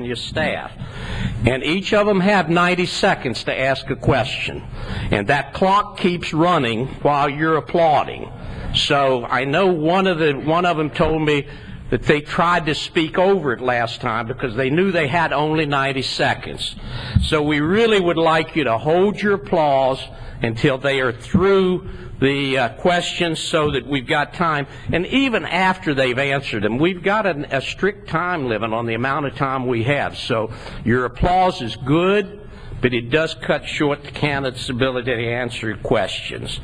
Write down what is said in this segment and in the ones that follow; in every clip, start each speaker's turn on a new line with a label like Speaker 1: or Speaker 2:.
Speaker 1: Virginia staff. And each of them have 90 seconds to ask a question. And that clock keeps running while you're applauding. So I know one of them told me that they tried to speak over it last time because they knew they had only 90 seconds. So we really would like you to hold your applause until they are through the questions so that we've got time. And even after they've answered them, we've got a strict time limit on the amount of time we have. So your applause is good, but it does cut short the candidate's ability to answer questions.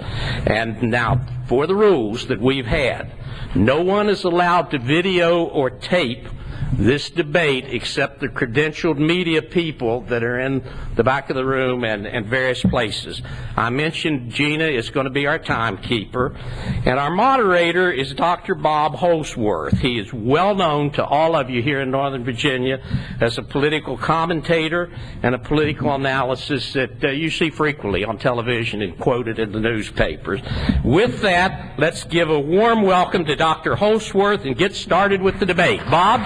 Speaker 1: And now, for the rules that we've had, no one is allowed to video or tape this debate except the credentialed media people that are in the back of the room and various places. I mentioned Gina is going to be our timekeeper, and our moderator is Dr. Bob Holsworth. He is well known to all of you here in Northern Virginia as a political commentator and a political analysis that you see frequently on television and quoted in the newspapers. With that, let's give a warm welcome to Dr. Holsworth and get started with the debate. Bob?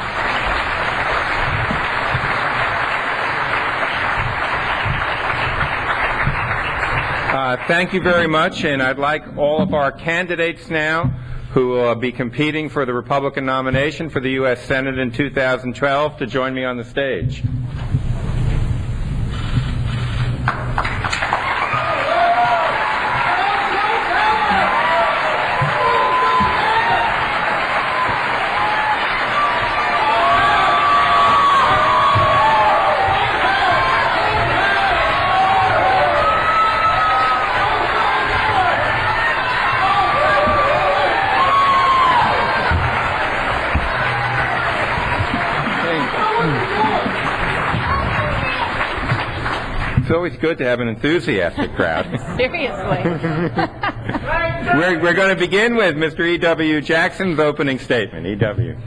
Speaker 2: Thank you very much, and I'd like all of our candidates now who will be competing for the Republican nomination for the U.S. Senate in 2012 to join me on the stage. It's always good to have an enthusiastic crowd.
Speaker 3: Seriously.
Speaker 2: We're going to begin with Mr. E.W. Jackson's opening statement. E.W.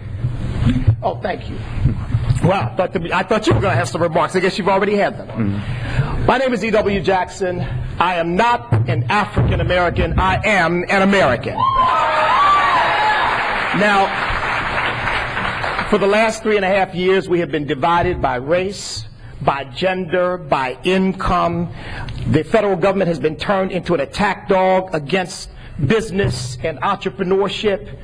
Speaker 4: Oh, thank you. Well, I thought you were going to have some remarks. I guess you've already had them. Mm-hmm. My name is E.W. Jackson. I am not an African American. I am an American. Now, for the last 3.5 years, we have been divided by race, by gender, by income. The federal government has been turned into an attack dog against business and entrepreneurship.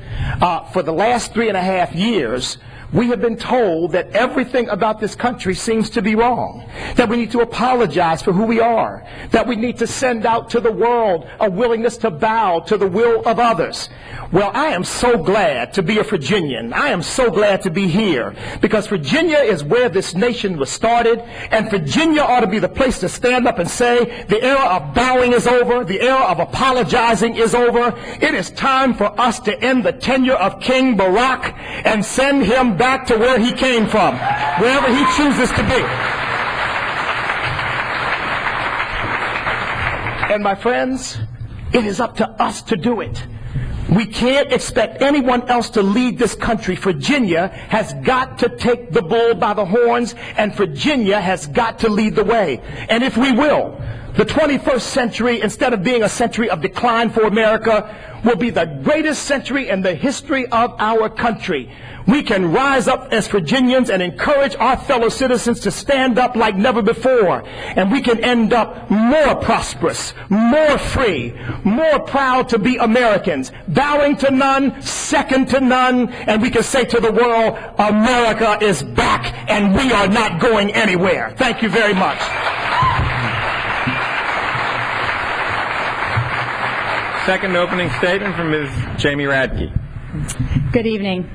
Speaker 4: For the last 3.5 years, we have been told that everything about this country seems to be wrong, that we need to apologize for who we are, that we need to send out to the world a willingness to bow to the will of others. Well, I am so glad to be a Virginian. I am so glad to be here because Virginia is where this nation was started, and Virginia ought to be the place to stand up and say the era of bowing is over, the era of apologizing is over. It is time for us to end the tenure of King Barack and send him back to where he came from, wherever he chooses to be. And my friends, it is up to us to do it. We can't expect anyone else to lead this country. Virginia has got to take the bull by the horns, and Virginia has got to lead the way. And if we will, the 21st century, instead of being a century of decline for America, will be the greatest century in the history of our country. We can rise up as Virginians and encourage our fellow citizens to stand up like never before. And we can end up more prosperous, more free, more proud to be Americans, bowing to none, second to none, and we can say to the world, America is back and we are not going anywhere. Thank you very much.
Speaker 2: Second opening statement from Ms. Jamie Radke.
Speaker 3: Good evening.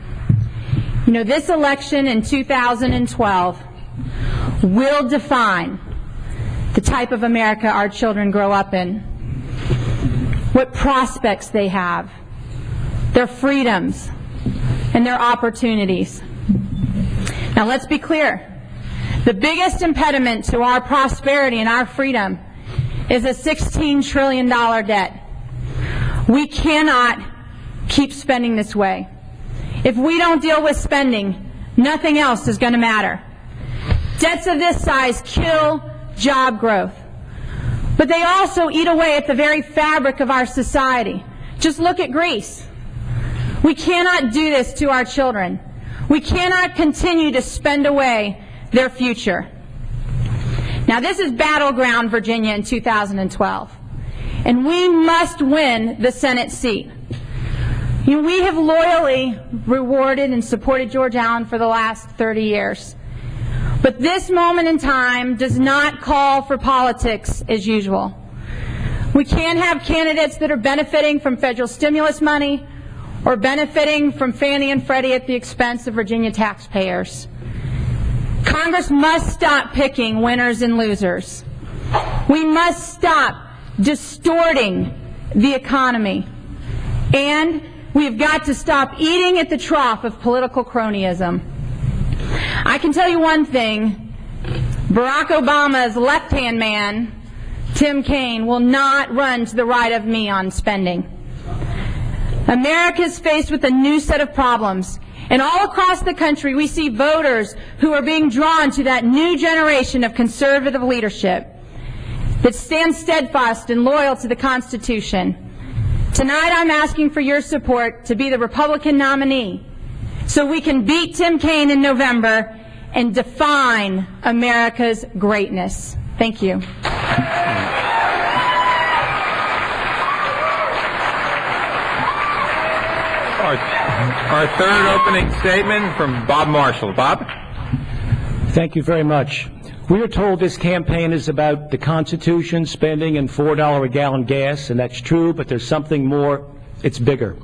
Speaker 3: You know, this election in 2012 will define the type of America our children grow up in, what prospects they have, their freedoms, and their opportunities. Now, let's be clear. The biggest impediment to our prosperity and our freedom is a $16 trillion debt. We cannot keep spending this way. If we don't deal with spending, nothing else is going to matter. Debts of this size kill job growth. But they also eat away at the very fabric of our society. Just look at Greece. We cannot do this to our children. We cannot continue to spend away their future. Now, this is battleground Virginia in 2012, and we must win the Senate seat. You know, we have loyally rewarded and supported George Allen for the last 30 years. But this moment in time does not call for politics as usual. We can't have candidates that are benefiting from federal stimulus money or benefiting from Fannie and Freddie at the expense of Virginia taxpayers. Congress must stop picking winners and losers. We must stop distorting the economy. And we've got to stop eating at the trough of political cronyism. I can tell you one thing. Barack Obama's left-hand man, Tim Kaine, will not run to the right of me on spending. America is faced with a new set of problems. And all across the country, we see voters who are being drawn to that new generation of conservative leadership that stands steadfast and loyal to the Constitution. Tonight, I'm asking for your support to be the Republican nominee so we can beat Tim Kaine in November and define America's greatness. Thank you.
Speaker 2: Our third opening statement from Bob Marshall. Bob?
Speaker 5: Thank you very much. We are told this campaign is about the Constitution, spending, and $4 a gallon gas, and that's true, but there's something more. It's bigger.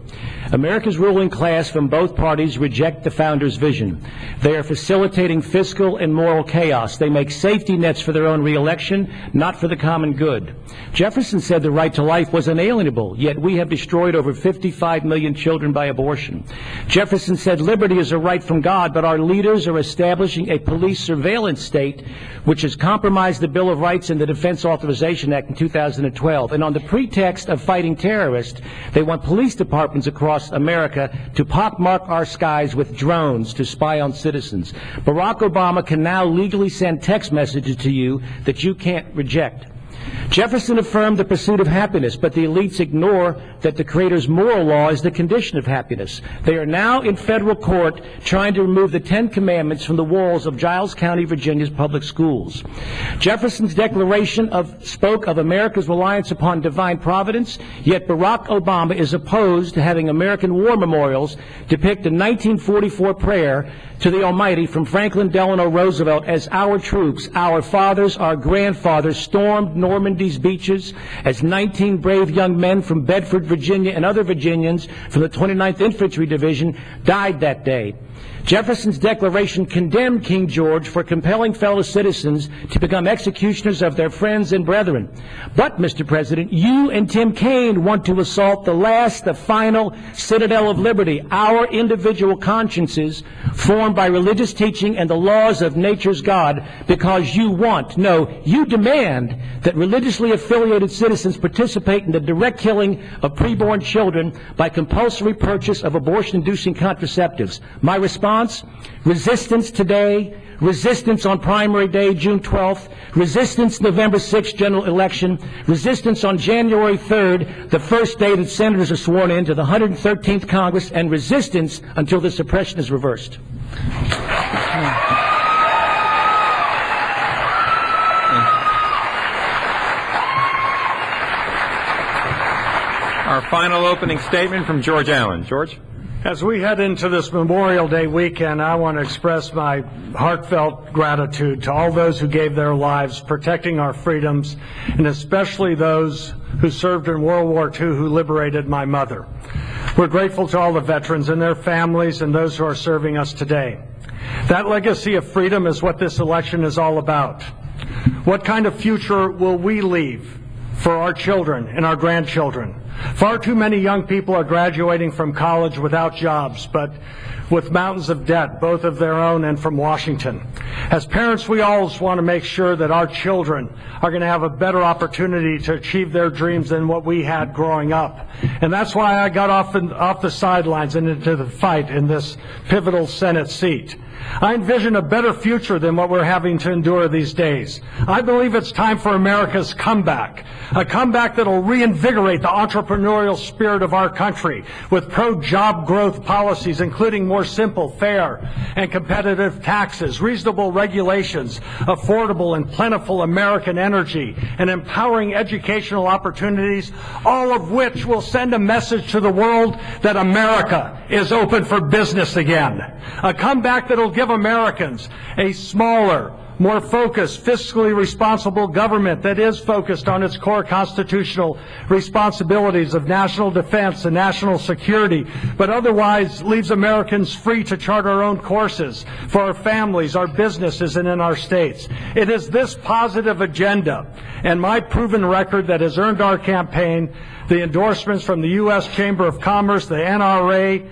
Speaker 5: America's ruling class from both parties reject the founders' vision. They are facilitating fiscal and moral chaos. They make safety nets for their own re-election, not for the common good. Jefferson said the right to life was unalienable, yet we have destroyed over 55 million children by abortion. Jefferson said liberty is a right from God, but our leaders are establishing a police surveillance state which has compromised the Bill of Rights and the Defense Authorization Act in 2012. And on the pretext of fighting terrorists, they want police departments across America to pockmark our skies with drones to spy on citizens. Barack Obama can now legally send text messages to you that you can't reject. Jefferson affirmed the pursuit of happiness, but the elites ignore that the Creator's moral law is the condition of happiness. They are now in federal court trying to remove the 10 Commandments from the walls of Giles County, Virginia's public schools. Jefferson's declaration spoke of America's reliance upon divine providence, yet Barack Obama is opposed to having American war memorials depict a 1944 prayer to the Almighty from Franklin Delano Roosevelt as our troops, our fathers, our grandfathers stormed Normandy's beaches, as 19 brave young men from Bedford, Virginia, and other Virginians from the 29th Infantry Division died that day. Jefferson's declaration condemned King George for compelling fellow citizens to become executioners of their friends and brethren. But, Mr. President, you and Tim Kaine want to assault the final citadel of liberty, our individual consciences formed by religious teaching and the laws of nature's God, because you demand that religiously affiliated citizens participate in the direct killing of preborn children by compulsory purchase of abortion-inducing contraceptives. My response: resistance today, resistance on primary day, June 12th, resistance November 6th general election, resistance on January 3rd, the first day that senators are sworn in to the 113th Congress, and resistance until the suppression is reversed.
Speaker 2: Our final opening statement from George Allen. George?
Speaker 6: As we head into this Memorial Day weekend, I want to express my heartfelt gratitude to all those who gave their lives protecting our freedoms, and especially those who served in World War II who liberated my mother. We're grateful to all the veterans and their families and those who are serving us today. That legacy of freedom is what this election is all about. What kind of future will we leave for our children and our grandchildren? Far too many young people are graduating from college without jobs, but with mountains of debt, both of their own and from Washington. As parents, we always want to make sure that our children are going to have a better opportunity to achieve their dreams than what we had growing up. And that's why I got off the sidelines and into the fight in this pivotal Senate seat. I envision a better future than what we're having to endure these days. I believe it's time for America's comeback, a comeback that will reinvigorate the entrepreneurial spirit of our country with pro-job growth policies, including more simple, fair, and competitive taxes, reasonable federal regulations, affordable and plentiful American energy, and empowering educational opportunities, all of which will send a message to the world that America is open for business again. A comeback that will give Americans a smaller, more focused, fiscally responsible government that is focused on its core constitutional responsibilities of national defense and national security, but otherwise leaves Americans free to chart our own courses for our families, our businesses, and in our states. It is this positive agenda and my proven record that has earned our campaign the endorsements from the U.S. Chamber of Commerce, the NRA,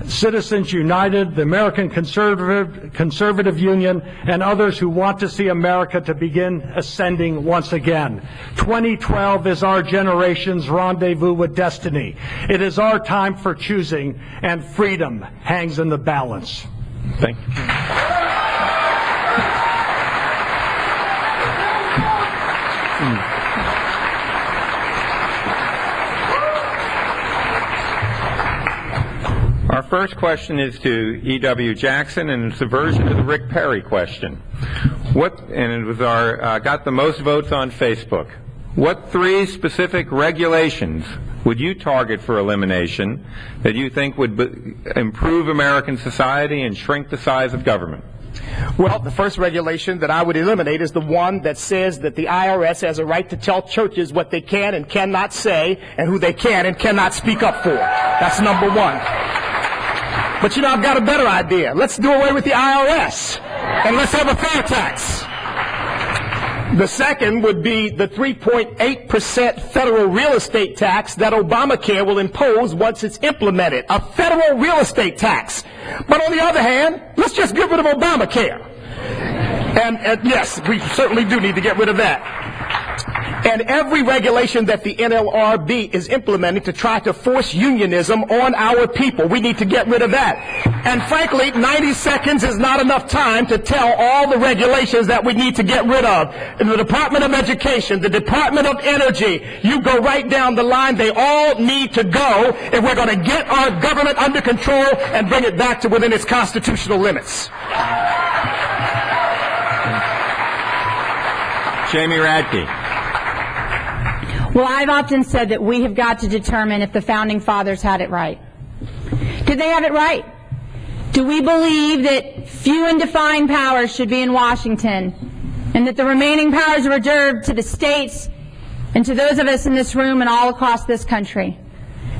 Speaker 6: Citizens United, the American Conservative Union, and others who want to see America to begin ascending once again. 2012 is our generation's rendezvous with destiny. It is our time for choosing, and freedom hangs in the balance. Thank you.
Speaker 2: Our first question is to E.W. Jackson, and it's a version of the Rick Perry question. And it was got the most votes on Facebook. What 3 specific regulations would you target for elimination that you think would improve American society and shrink the size of government?
Speaker 4: Well, the first regulation that I would eliminate is the one that says that the IRS has a right to tell churches what they can and cannot say and who they can and cannot speak up for. That's number 1. But you know, I've got a better idea. Let's do away with the IRS, and let's have a fair tax. The second would be the 3.8% federal real estate tax that Obamacare will impose once it's implemented. A federal real estate tax. But on the other hand, let's just get rid of Obamacare. And yes, we certainly do need to get rid of that. And every regulation that the NLRB is implementing to try to force unionism on our people, we need to get rid of that. And frankly, 90 seconds is not enough time to tell all the regulations that we need to get rid of. In the Department of Education, the Department of Energy, you go right down the line, they all need to go if we're going to get our government under control and bring it back to within its constitutional limits.
Speaker 2: Jamie Radke.
Speaker 3: Well, I've often said that we have got to determine if the Founding Fathers had it right. Did they have it right? Do we believe that few and defined powers should be in Washington and that the remaining powers are reserved to the states and to those of us in this room and all across this country?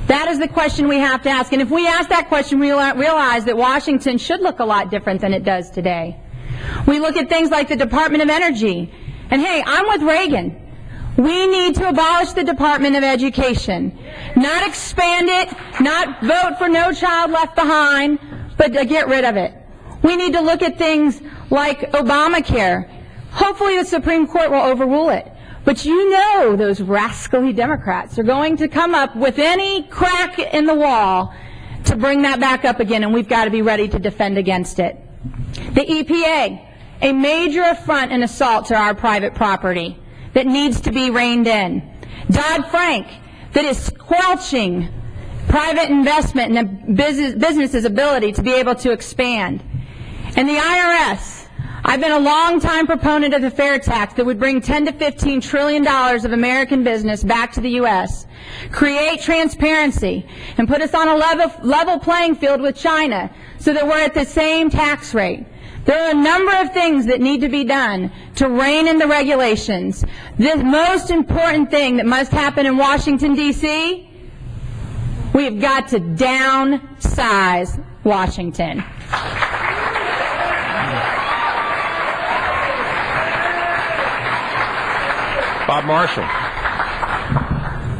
Speaker 3: That is the question we have to ask. And if we ask that question, we realize that Washington should look a lot different than it does today. We look at things like the Department of Energy. And hey, I'm with Reagan. We need to abolish the Department of Education. Not expand it, not vote for No Child Left Behind, but to get rid of it. We need to look at things like Obamacare. Hopefully the Supreme Court will overrule it. But you know those rascally Democrats are going to come up with any crack in the wall to bring that back up again, and we've got to be ready to defend against it. The EPA, a major affront and assault to our private property that needs to be reined in. Dodd-Frank, that is squelching private investment and business's ability to be able to expand. And the IRS, I've been a long-time proponent of the fair tax that would bring $10 to $15 trillion of American business back to the U.S., create transparency, and put us on a level playing field with China so that we're at the same tax rate. There are a number of things that need to be done to rein in the regulations. The most important thing that must happen in Washington, D.C., we've got to downsize Washington.
Speaker 2: Bob Marshall.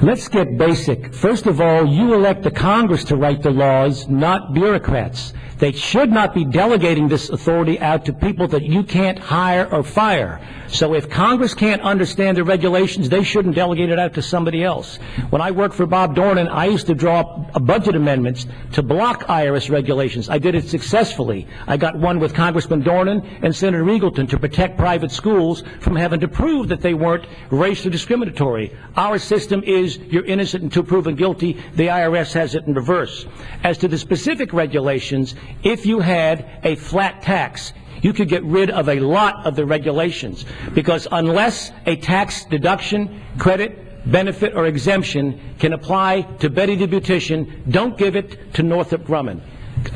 Speaker 5: Let's get basic. First of all, you elect the Congress to write the laws, not bureaucrats. They should not be delegating this authority out to people that you can't hire or fire. So if Congress can't understand the regulations, they shouldn't delegate it out to somebody else. When I worked for Bob Dornan, I used to draw up budget amendments to block IRS regulations. I did it successfully. I got one with Congressman Dornan and Senator Eagleton to protect private schools from having to prove that they weren't racially discriminatory. Our system is you're innocent until proven guilty. The IRS has it in reverse. As to the specific regulations, if you had a flat tax, you could get rid of a lot of the regulations, because unless a tax deduction, credit, benefit, or exemption can apply to Betty the beautician, don't give it to Northrop Grumman.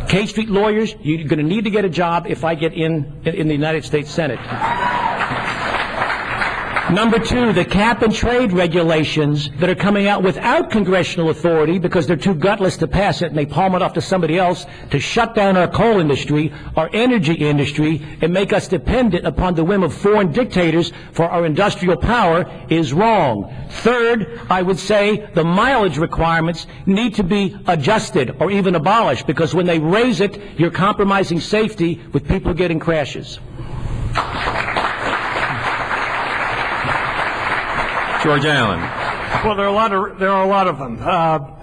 Speaker 5: K Street lawyers, you're going to need to get a job if I get in the United States Senate. Number two, the cap and trade regulations that are coming out without congressional authority because they're too gutless to pass it and they palm it off to somebody else to shut down our coal industry, our energy industry, and make us dependent upon the whim of foreign dictators for our industrial power is wrong. Third, I would say the mileage requirements need to be adjusted or even abolished, because when they raise it, you're compromising safety with people getting crashes.
Speaker 2: George Allen.
Speaker 6: Well, there are a lot of them.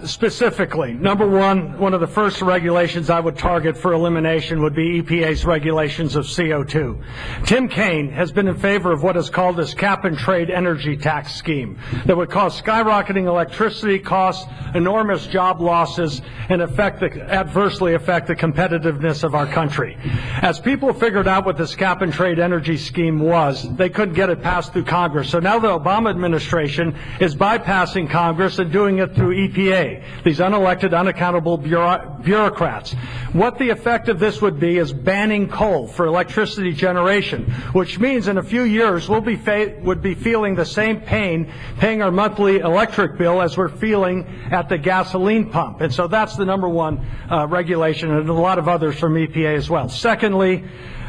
Speaker 6: Specifically, number one of the first regulations I would target for elimination would be EPA's regulations of CO2. Tim Kaine has been in favor of what is called this cap and trade energy tax scheme that would cause skyrocketing electricity costs, enormous job losses, and adversely affect the competitiveness of our country. As people figured out what this cap and trade energy scheme was, they couldn't get it passed through Congress. So now the Obama administration is bypassing Congress and doing it through EPA, these unelected, unaccountable bureaucrats. What the effect of this would be is banning coal for electricity generation, which means in a few years would be feeling the same pain paying our monthly electric bill as we're feeling at the gasoline pump. And so that's the number one regulation, and a lot of others from EPA as well. Secondly,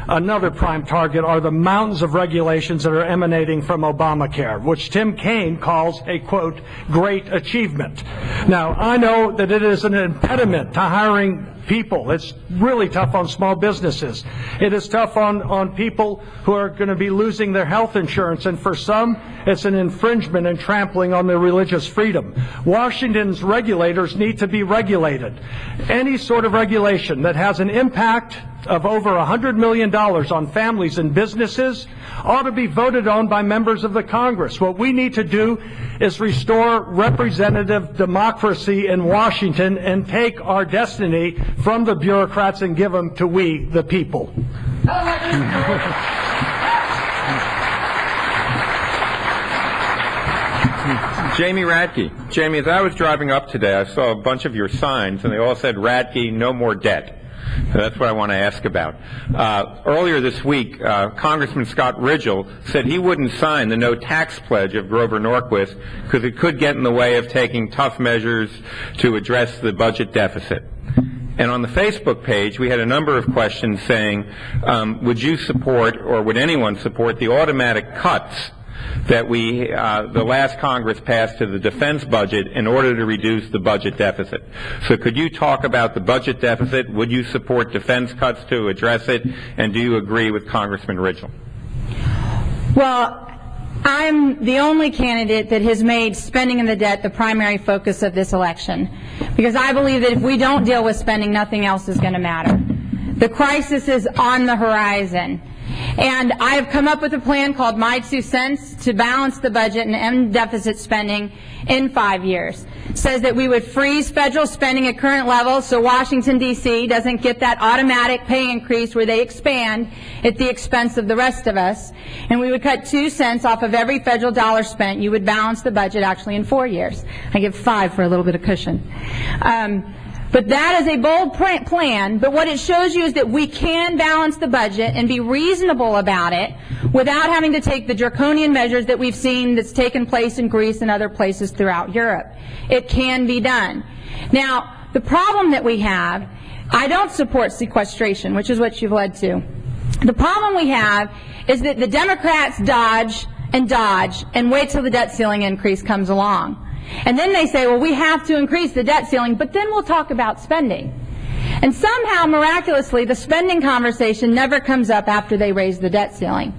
Speaker 6: another prime target are the mountains of regulations that are emanating from Obamacare, which Tim Kaine calls a, quote, great achievement. Now, I know that it is an impediment to hiring people. It's really tough on small businesses. It is tough on people who are going to be losing their health insurance, and for some, it's an infringement and trampling on their religious freedom. Washington's regulators need to be regulated. Any sort of regulation that has an impact of over $100 million on families and businesses ought to be voted on by members of the Congress. What we need to do is restore representative democracy in Washington and take our destiny from the bureaucrats and give them to we, the people.
Speaker 2: Jamie Radke. Jamie, as I was driving up today, I saw a bunch of your signs, and they all said, Radke, no more debt. So that's what I want to ask about. Earlier this week, Congressman Scott Ridgell said he wouldn't sign the no tax pledge of Grover Norquist because it could get in the way of taking tough measures to address the budget deficit. And on the Facebook page, we had a number of questions saying, would you support, or would anyone support, the automatic cuts that the last Congress passed to the defense budget in order to reduce the budget deficit? So could you talk about the budget deficit? Would you support defense cuts to address it? And do you agree with Congressman Ridgell?
Speaker 3: Well, I'm the only candidate that has made spending and the debt the primary focus of this election, because I believe that if we don't deal with spending, nothing else is going to matter. The crisis is on the horizon. And I have come up with a plan called My 2 Cents to balance the budget and end deficit spending in 5 years. It says that we would freeze federal spending at current levels so Washington, D.C. doesn't get that automatic pay increase where they expand at the expense of the rest of us. And we would cut 2 cents off of every federal dollar spent. You would balance the budget actually in 4 years. I give 5 for a little bit of cushion. But that is a bold plan, but what it shows you is that we can balance the budget and be reasonable about it without having to take the draconian measures that we've seen that's taken place in Greece and other places throughout Europe. It can be done. Now, the problem that we have, I don't support sequestration, which is what you've led to. The problem we have is that the Democrats dodge and wait till the debt ceiling increase comes along. And then they say, well, we have to increase the debt ceiling, but then we'll talk about spending. And somehow, miraculously, the spending conversation never comes up after they raise the debt ceiling.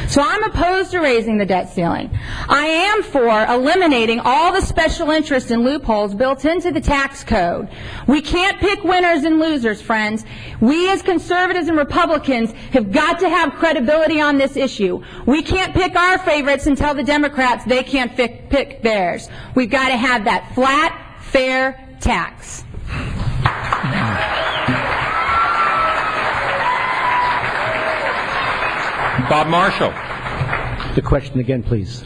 Speaker 3: So I'm opposed to raising the debt ceiling. I am for eliminating all the special interest and loopholes built into the tax code. We can't pick winners and losers, friends. We as conservatives and Republicans have got to have credibility on this issue. We can't pick our favorites and tell the Democrats they can't pick theirs. We've got to have that flat, fair tax.
Speaker 2: Bob Marshall.
Speaker 5: The question again, please.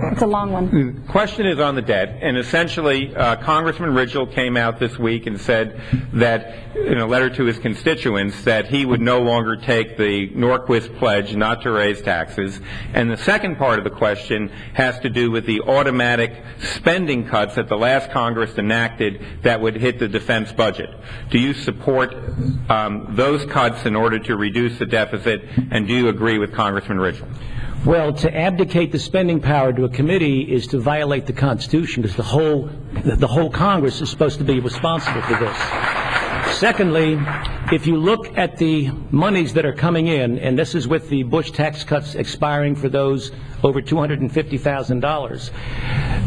Speaker 3: It's a long one.
Speaker 2: The question is on the debt, and essentially Congressman Ridgel came out this week and said that, in a letter to his constituents, that he would no longer take the Norquist pledge not to raise taxes. And the second part of the question has to do with the automatic spending cuts that the last Congress enacted that would hit the defense budget. Do you support those cuts in order to reduce the deficit, and do you agree with Congressman Ridgel?
Speaker 5: Well, to abdicate the spending power to a committee is to violate the Constitution, because the whole Congress is supposed to be responsible for this. Secondly, if you look at the monies that are coming in, and this is with the Bush tax cuts expiring for those over $250,000,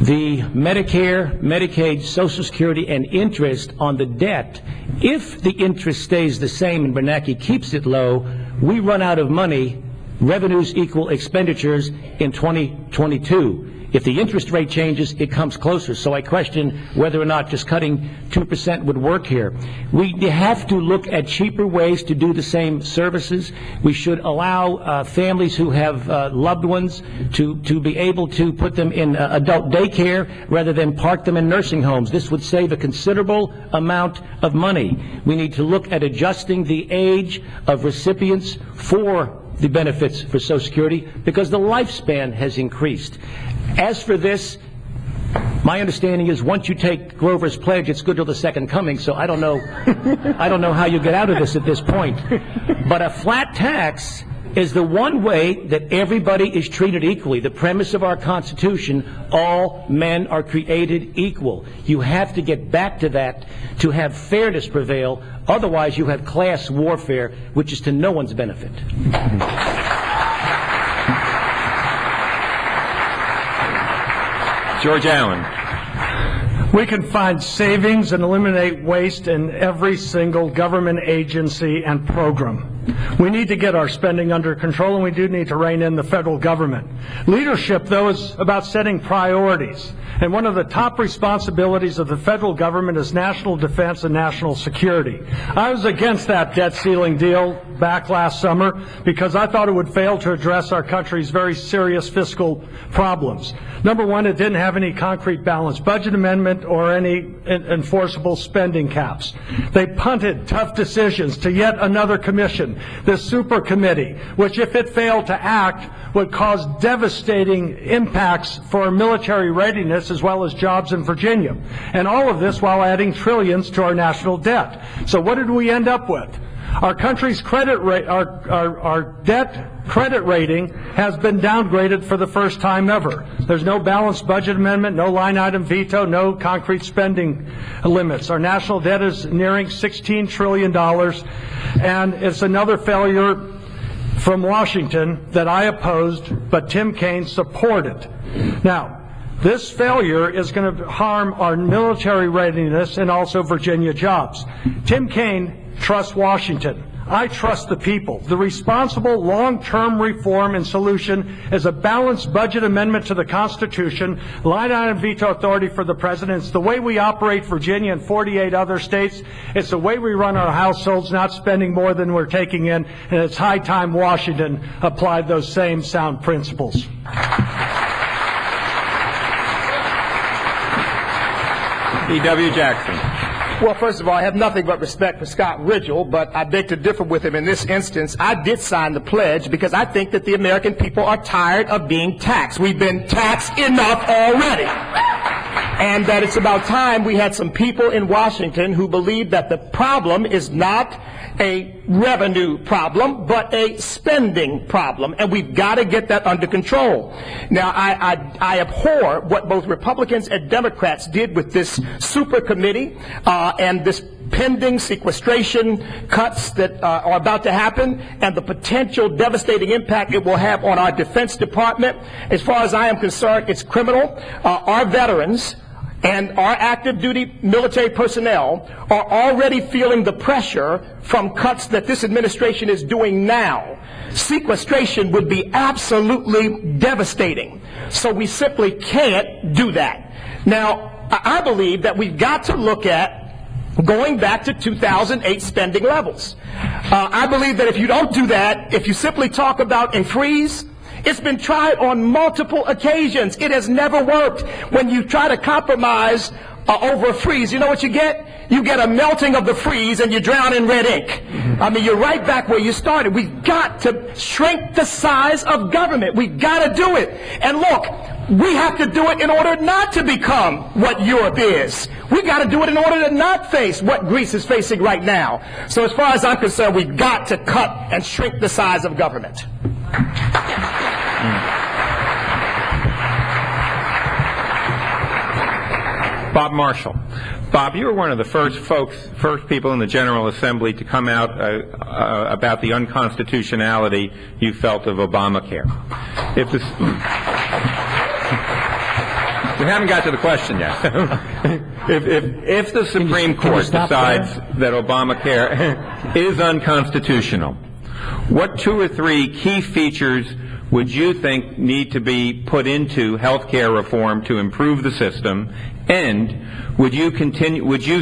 Speaker 5: the Medicare, Medicaid, Social Security, and interest on the debt, if the interest stays the same and Bernanke keeps it low, we run out of money. Revenues equal expenditures in 2022. If the interest rate changes, it comes closer. So I question whether or not just cutting 2% would work here. We have to look at cheaper ways to do the same services. We should allow families who have loved ones to be able to put them in adult daycare rather than park them in nursing homes. This would save a considerable amount of money. We need to look at adjusting the age of recipients for the benefits for Social Security, because the lifespan has increased. As for this, my understanding is once you take Grover's pledge, it's good till the second coming, so I don't know how you get out of this at this point. But a flat tax is the one way that everybody is treated equally. The premise of our Constitution, all men are created equal. You have to get back to that to have fairness prevail. Otherwise, you have class warfare, which is to no one's benefit.
Speaker 2: George Allen.
Speaker 6: We can find savings and eliminate waste in every single government agency and program. We need to get our spending under control, and we do need to rein in the federal government. Leadership, though, is about setting priorities. And one of the top responsibilities of the federal government is national defense and national security. I was against that debt ceiling deal back last summer because I thought it would fail to address our country's very serious fiscal problems. Number one, it didn't have any concrete balanced budget amendment or any enforceable spending caps. They punted tough decisions to yet another commission, the super committee, which, if it failed to act, would cause devastating impacts for our military readiness as well as jobs in Virginia. And all of this while adding trillions to our national debt. So what did we end up with? Our country's credit rate, our debt credit rating has been downgraded for the first time ever. There's no balanced budget amendment, no line item veto, no concrete spending limits. Our national debt is nearing $16 trillion, and it's another failure from Washington that I opposed, but Tim Kaine supported. Now, this failure is going to harm our military readiness and also Virginia jobs. Tim Kaine trusts Washington. I trust the people. The responsible long-term reform and solution is a balanced budget amendment to the Constitution, line item veto authority for the president. It's the way we operate Virginia and 48 other states. It's the way we run our households, not spending more than we're taking in. And it's high time Washington applied those same sound principles.
Speaker 2: E.W. Jackson.
Speaker 4: Well, first of all, I have nothing but respect for Scott Ridgel, but I beg to differ with him in this instance. I did sign the pledge because I think that the American people are tired of being taxed. We've been taxed enough already. And that it's about time we had some people in Washington who believe that the problem is not a revenue problem, but a spending problem, and we've got to get that under control. Now, I abhor what both Republicans and Democrats did with this super committee and this pending sequestration cuts that are about to happen, and the potential devastating impact it will have on our Defense Department. As far as I am concerned, it's criminal. Our veterans and our active duty military personnel are already feeling the pressure from cuts that this administration is doing now. Sequestration would be absolutely devastating. So we simply can't do that. Now, I believe that we've got to look at going back to 2008 spending levels. I believe that if you don't do that, if you simply talk about a freeze, it's been tried on multiple occasions. It has never worked. When you try to compromise over a freeze, you know what you get? You get a melting of the freeze and you drown in red ink. I mean, you're right back where you started. We've got to shrink the size of government. We've got to do it. And look, we have to do it in order not to become what Europe is. We've got to do it in order to not face what Greece is facing right now. So as far as I'm concerned, we've got to cut and shrink the size of government.
Speaker 2: Bob Marshall. Bob, you were one of the first people in the General Assembly to come out about the unconstitutionality you felt of Obamacare. If this, we haven't got to the question yet. if the Supreme Court decides that Obamacare is unconstitutional, what 2 or 3 key features would you think need to be put into health care reform to improve the system? And would you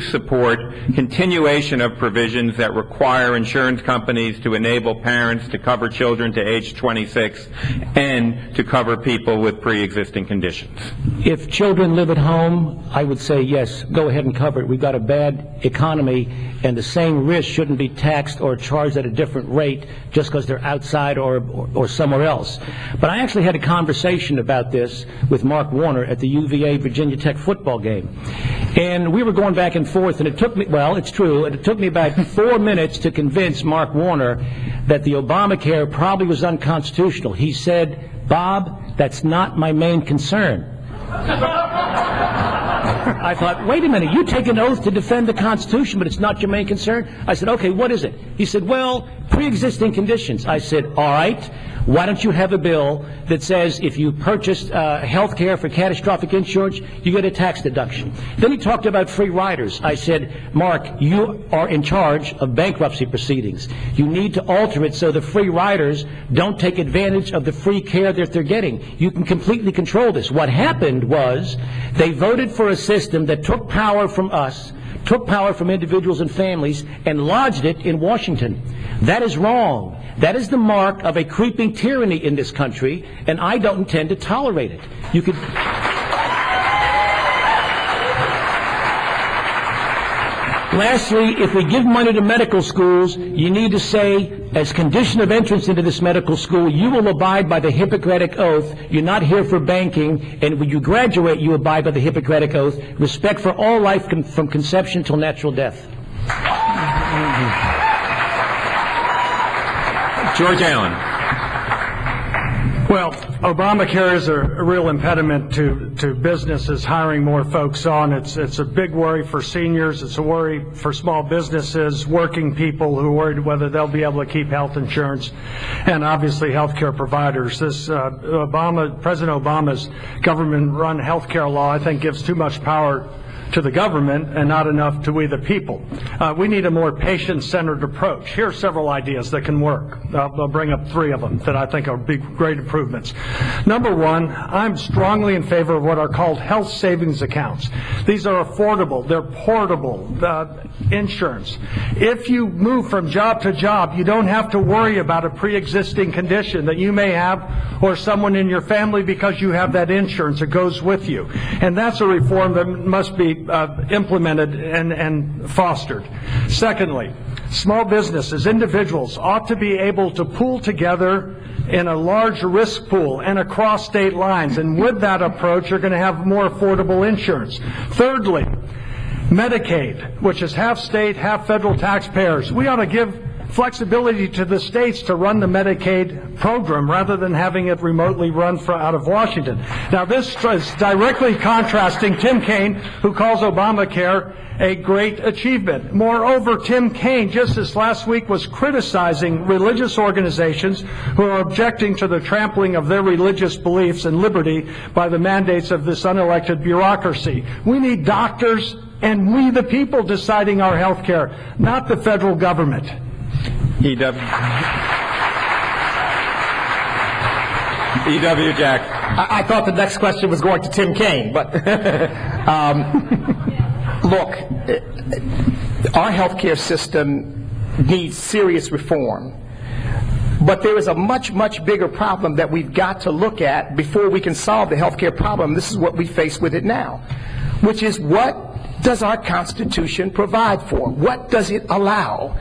Speaker 2: support continuation of provisions that require insurance companies to enable parents to cover children to age 26 and to cover people with pre-existing conditions?
Speaker 5: If children live at home, I would say yes, go ahead and cover it. We've got a bad economy, and the same risk shouldn't be taxed or charged at a different rate just because they're outside or somewhere else. But I actually had a conversation about this with Mark Warner at the UVA Virginia Tech football game. And we were going back and forth, and it took me, well, it's true, it took me about 4 minutes to convince Mark Warner that the Obamacare probably was unconstitutional. He said, "Bob, that's not my main concern." I thought, wait a minute, you take an oath to defend the Constitution, but it's not your main concern? I said, okay, what is it? He said, well, pre-existing conditions. I said, all right, why don't you have a bill that says if you purchase health care for catastrophic insurance, you get a tax deduction? Then he talked about free riders. I said, Mark, you are in charge of bankruptcy proceedings. You need to alter it so the free riders don't take advantage of the free care that they're getting. You can completely control this. What happened was they voted for a system that took power from us, took power from individuals and families, and lodged it in Washington. That is wrong. That is the mark of a creeping tyranny in this country, and I don't intend to tolerate it. You could... Lastly, if we give money to medical schools, you need to say, as condition of entrance into this medical school, you will abide by the Hippocratic Oath. You're not here for banking, and when you graduate, you abide by the Hippocratic Oath. Respect for all life from conception till natural death.
Speaker 2: George Allen.
Speaker 6: Well, Obamacare is a real impediment to businesses hiring more folks on. It's a big worry for seniors. It's a worry for small businesses, working people who are worried whether they'll be able to keep health insurance, and obviously health care providers. This President Obama's government-run health care law, I think, gives too much power to the government and not enough to we the people. We need a more patient-centered approach. Here are several ideas that can work. I'll bring up 3 of them that I think are big, great improvements. Number 1, I'm strongly in favor of what are called health savings accounts. These are affordable. They're portable insurance. If you move from job to job, you don't have to worry about a pre-existing condition that you may have or someone in your family because you have that insurance. It goes with you. And that's a reform that must be implemented and fostered. Secondly, small businesses, individuals ought to be able to pool together in a large risk pool and across state lines. And with that approach, you're going to have more affordable insurance. Thirdly, Medicaid, which is half state, half federal taxpayers. We ought to give flexibility to the states to run the Medicaid program rather than having it remotely run out of Washington. Now, this is directly contrasting Tim Kaine, who calls Obamacare a great achievement. Moreover, Tim Kaine, just this last week, was criticizing religious organizations who are objecting to the trampling of their religious beliefs and liberty by the mandates of this unelected bureaucracy. We need doctors and we the people deciding our health care, not the federal government.
Speaker 2: E.W. Jackson.
Speaker 4: I thought the next question was going to Tim Kaine, but look, Our healthcare system needs serious reform. But there is a much, much bigger problem that we've got to look at before we can solve the healthcare problem. This is what we face with it now, which is, what does our Constitution provide for? What does it allow?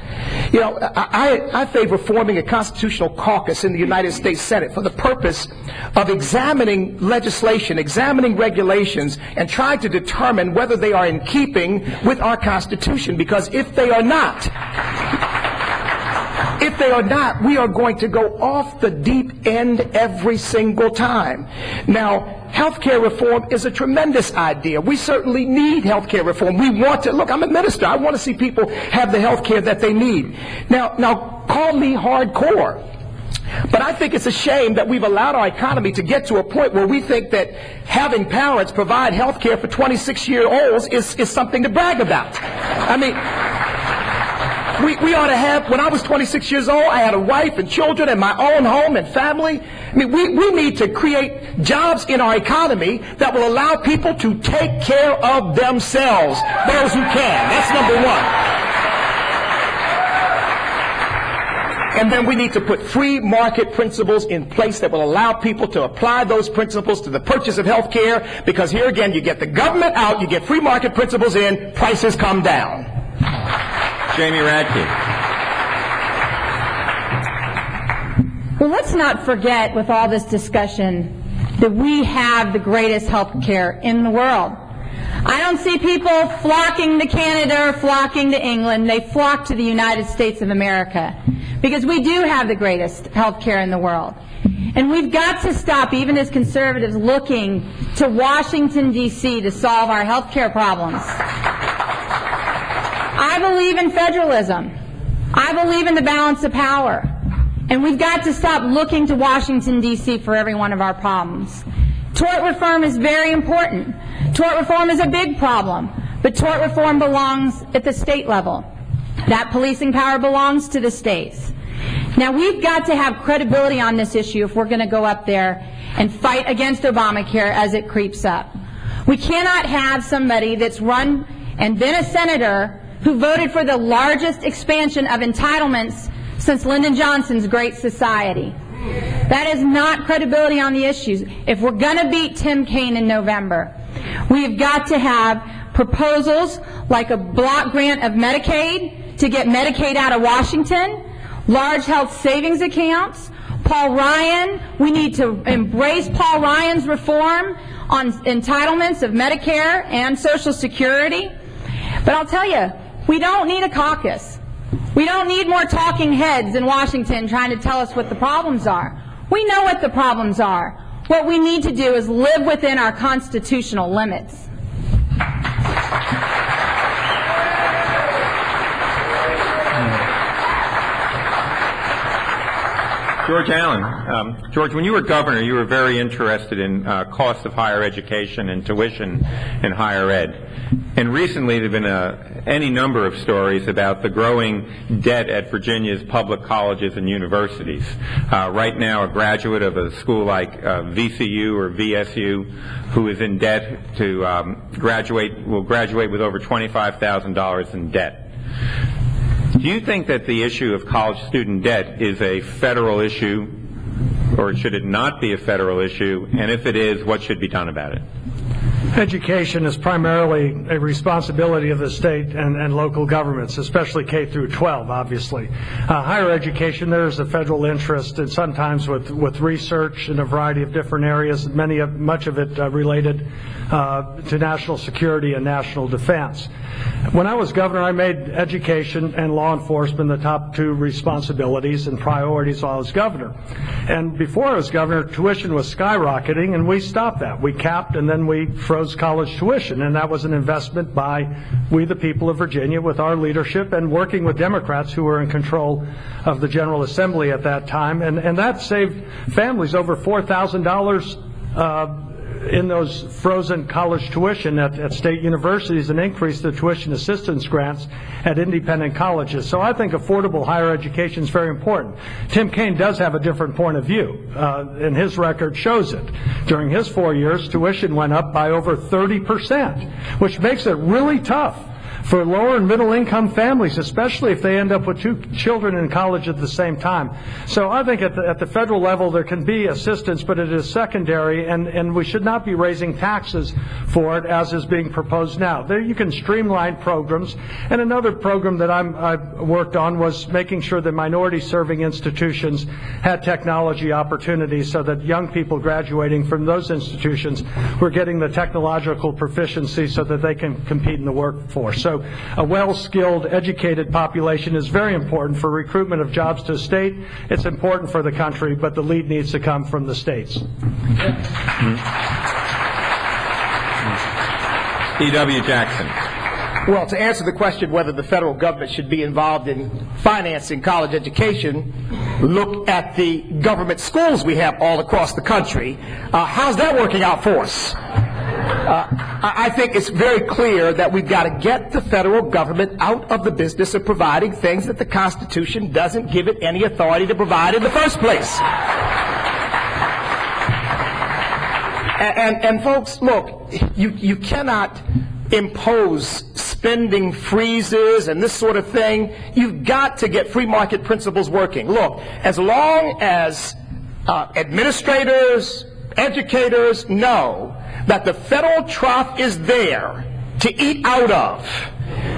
Speaker 4: You know, I favor forming a constitutional caucus in the United States Senate for the purpose of examining legislation, examining regulations, and trying to determine whether they are in keeping with our Constitution, because if they are not, we are going to go off the deep end every single time. Now, healthcare reform is a tremendous idea. We certainly need healthcare reform. We want to, look, I'm a minister. I want to see people have the healthcare that they need. Now, call me hardcore, but I think it's a shame that we've allowed our economy to get to a point where we think that having parents provide healthcare for 26-year-olds is something to brag about. I mean, we ought to have, when I was 26 years old, I had a wife and children and my own home and family. I mean, we need to create jobs in our economy that will allow people to take care of themselves, those who can. That's number one. And then we need to put free market principles in place that will allow people to apply those principles to the purchase of health care, because here again, you get the government out, you get free market principles in, prices come down.
Speaker 2: Jamie Radke.
Speaker 3: Well, let's not forget, with all this discussion, that we have the greatest health care in the world. I don't see people flocking to Canada or flocking to England. They flock to the United States of America because we do have the greatest health care in the world. And we've got to stop, even as conservatives, looking to Washington, D.C. to solve our health care problems. I believe in federalism. I believe in the balance of power. And we've got to stop looking to Washington, D.C. for every one of our problems. Tort reform is very important. Tort reform is a big problem, but tort reform belongs at the state level. That policing power belongs to the states. Now, we've got to have credibility on this issue if we're going to go up there and fight against Obamacare as it creeps up. We cannot have somebody that's run and been a senator who voted for the largest expansion of entitlements since Lyndon Johnson's Great Society. That is not credibility on the issues. If we're going to beat Tim Kaine in November, we've got to have proposals like a block grant of Medicaid to get Medicaid out of Washington, large health savings accounts. Paul Ryan, we need to embrace Paul Ryan's reform on entitlements of Medicare and Social Security. But I'll tell you, we don't need a caucus. We don't need more talking heads in Washington trying to tell us what the problems are. We know what the problems are. What we need to do is live within our constitutional limits.
Speaker 2: George Allen. George, when you were governor, you were very interested in costs of higher education and tuition in higher ed. And recently there have been any number of stories about the growing debt at Virginia's public colleges and universities. Right now, a graduate of a school like VCU or VSU who is in debt to will graduate with over $25,000 in debt. Do you think that the issue of college student debt is a federal issue, or should it not be a federal issue? And if it is, what should be done about it?
Speaker 6: Education is primarily a responsibility of the state and local governments, especially K through 12, obviously. Higher education, there's a federal interest, and sometimes with research in a variety of different areas, much of it related to national security and national defense. When I was governor, I made education and law enforcement the top two responsibilities and priorities while I was governor. And before I was governor, tuition was skyrocketing, and we stopped that. We capped, and then we froze college tuition, and that was an investment by we the people of Virginia with our leadership and working with Democrats who were in control of the General Assembly at that time, and that saved families over $4,000 in those frozen college tuition at state universities and increased the tuition assistance grants at independent colleges. So I think affordable higher education is very important. Tim Kaine does have a different point of view, and his record shows it. During his 4 years, tuition went up by over 30%, which makes it really tough for lower and middle income families, especially if they end up with 2 children in college at the same time. So I think at the federal level there can be assistance, but it is secondary, and we should not be raising taxes for it as is being proposed now. There you can streamline programs. And another program that I've worked on was making sure that minority serving institutions had technology opportunities so that young people graduating from those institutions were getting the technological proficiency so that they can compete in the workforce. So a well-skilled, educated population is very important for recruitment of jobs to a state. It's important for the country, but the lead needs to come from the states.
Speaker 2: E.W. Jackson.
Speaker 4: Well, to answer the question whether the federal government should be involved in financing college education, look at the government schools we have all across the country. How's that working out for us? I think it's very clear that we've got to get the federal government out of the business of providing things that the Constitution doesn't give it any authority to provide in the first place. And folks, look, you cannot impose spending freezes and this sort of thing. You've got to get free market principles working. Look, as long as administrators, educators know that the federal trough is there to eat out of,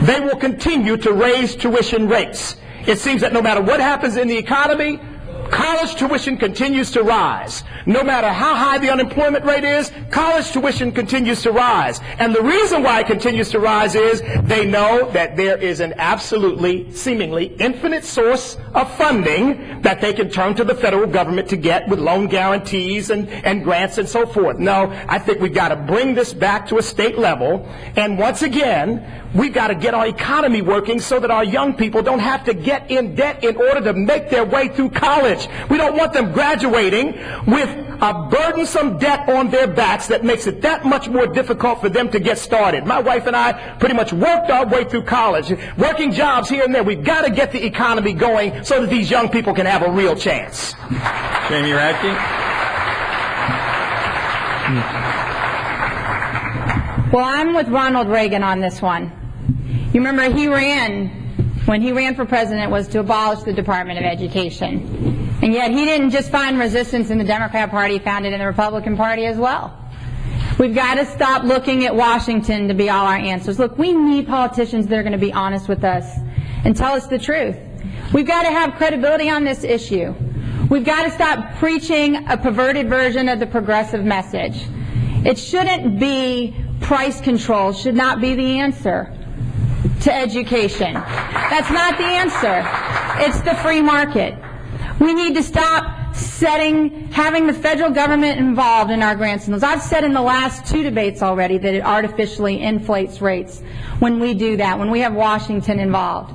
Speaker 4: they will continue to raise tuition rates. It seems that no matter what happens in the economy, college tuition continues to rise. No matter how high the unemployment rate is, college tuition continues to rise. And the reason why it continues to rise is they know that there is an absolutely, seemingly infinite source of funding that they can turn to the federal government to get with loan guarantees and grants and so forth. No, I think we've got to bring this back to a state level. And once again, we've got to get our economy working so that our young people don't have to get in debt in order to make their way through college. We don't want them graduating with a burdensome debt on their backs that makes it that much more difficult for them to get started. My wife and I pretty much worked our way through college, working jobs here and there. We've got to get the economy going so that these young people can have a real chance.
Speaker 2: Jamie Radke.
Speaker 3: Well, I'm with Ronald Reagan on this one. You remember when he ran for president, was to abolish the Department of Education. And yet he didn't just find resistance in the Democrat Party, he found it in the Republican Party as well. We've got to stop looking at Washington to be all our answers. Look, we need politicians that are going to be honest with us and tell us the truth. We've got to have credibility on this issue. We've got to stop preaching a perverted version of the progressive message. It shouldn't be price control, should not be the answer to education. That's not the answer. It's the free market. We need to stop having the federal government involved in our grants and loans. I've said in the last 2 debates already that it artificially inflates rates when we do that, when we have Washington involved.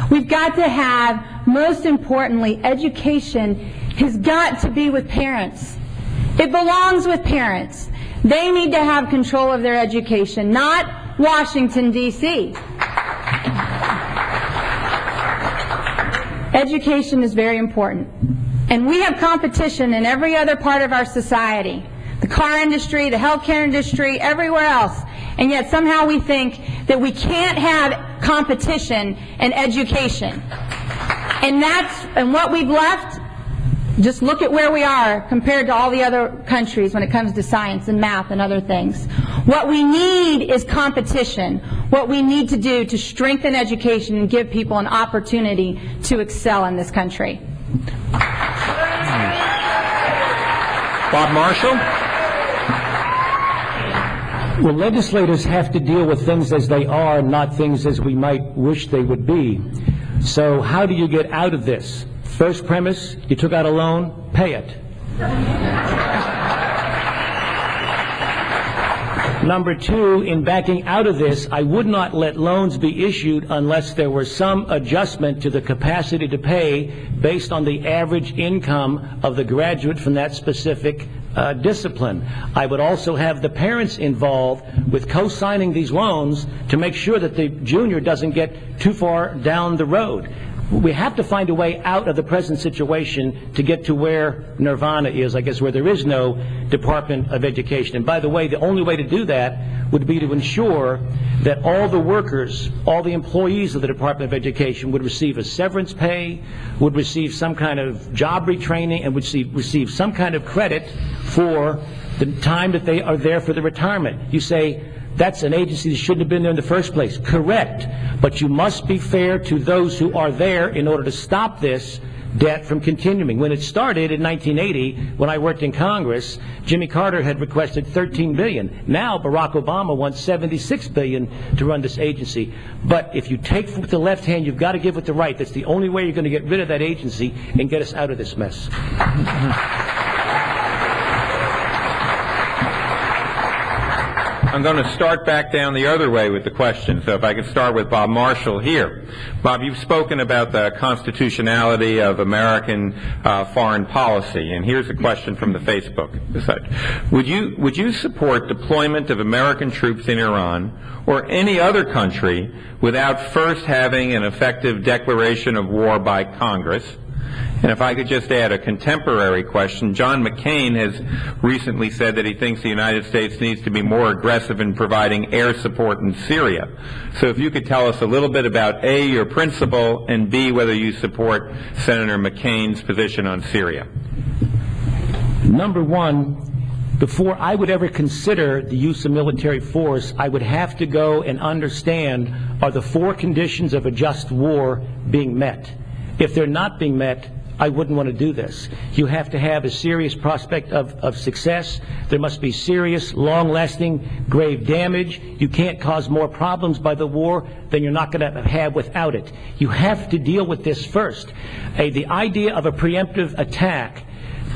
Speaker 3: We've got to have, most importantly, education has got to be with parents. It belongs with parents. They need to have control of their education, not Washington, D.C. Education is very important. And we have competition in every other part of our society. The car industry, the healthcare industry, everywhere else. And yet somehow we think that we can't have competition in education. And what we've left, just look at where we are compared to all the other countries when it comes to science and math and other things. What we need is competition. What we need to do to strengthen education and give people an opportunity to excel in this country.
Speaker 2: Bob Marshall.
Speaker 5: Well, legislators have to deal with things as they are, not things as we might wish they would be. So how do you get out of this? First premise, you took out a loan, pay it. Number 2, in backing out of this, I would not let loans be issued unless there were some adjustment to the capacity to pay based on the average income of the graduate from that specific discipline. I would also have the parents involved with co-signing these loans to make sure that the junior doesn't get too far down the road. We have to find a way out of the present situation to get to where nirvana is, I guess, where there is no Department of Education. And by the way, the only way to do that would be to ensure that all the workers, all the employees of the Department of Education would receive a severance pay, would receive some kind of job retraining, and would receive some kind of credit for the time that they are there for the retirement. You say, that's an agency that shouldn't have been there in the first place. Correct. But you must be fair to those who are there in order to stop this debt from continuing. When it started in 1980, when I worked in Congress, Jimmy Carter had requested $13 billion. Now Barack Obama wants $76 billion to run this agency. But if you take with the left hand, you've got to give with the right. That's the only way you're going to get rid of that agency and get us out of this mess.
Speaker 2: I'm going to start back down the other way with the question. So if I could start with Bob Marshall here. Bob, you've spoken about the constitutionality of American foreign policy, and here's a question from the Facebook site. Would you support deployment of American troops in Iran or any other country without first having an effective declaration of war by Congress? And if I could just add a contemporary question, John McCain has recently said that he thinks the United States needs to be more aggressive in providing air support in Syria. So if you could tell us a little bit about A, your principle, and B, whether you support Senator McCain's position on Syria.
Speaker 5: Number one, before I would ever consider the use of military force, I would have to go and understand, are the four conditions of a just war being met? If they're not being met, I wouldn't want to do this. You have to have a serious prospect of success. There must be serious, long-lasting, grave damage. You can't cause more problems by the war than you're not going to have without it. You have to deal with this first. The idea of a preemptive attack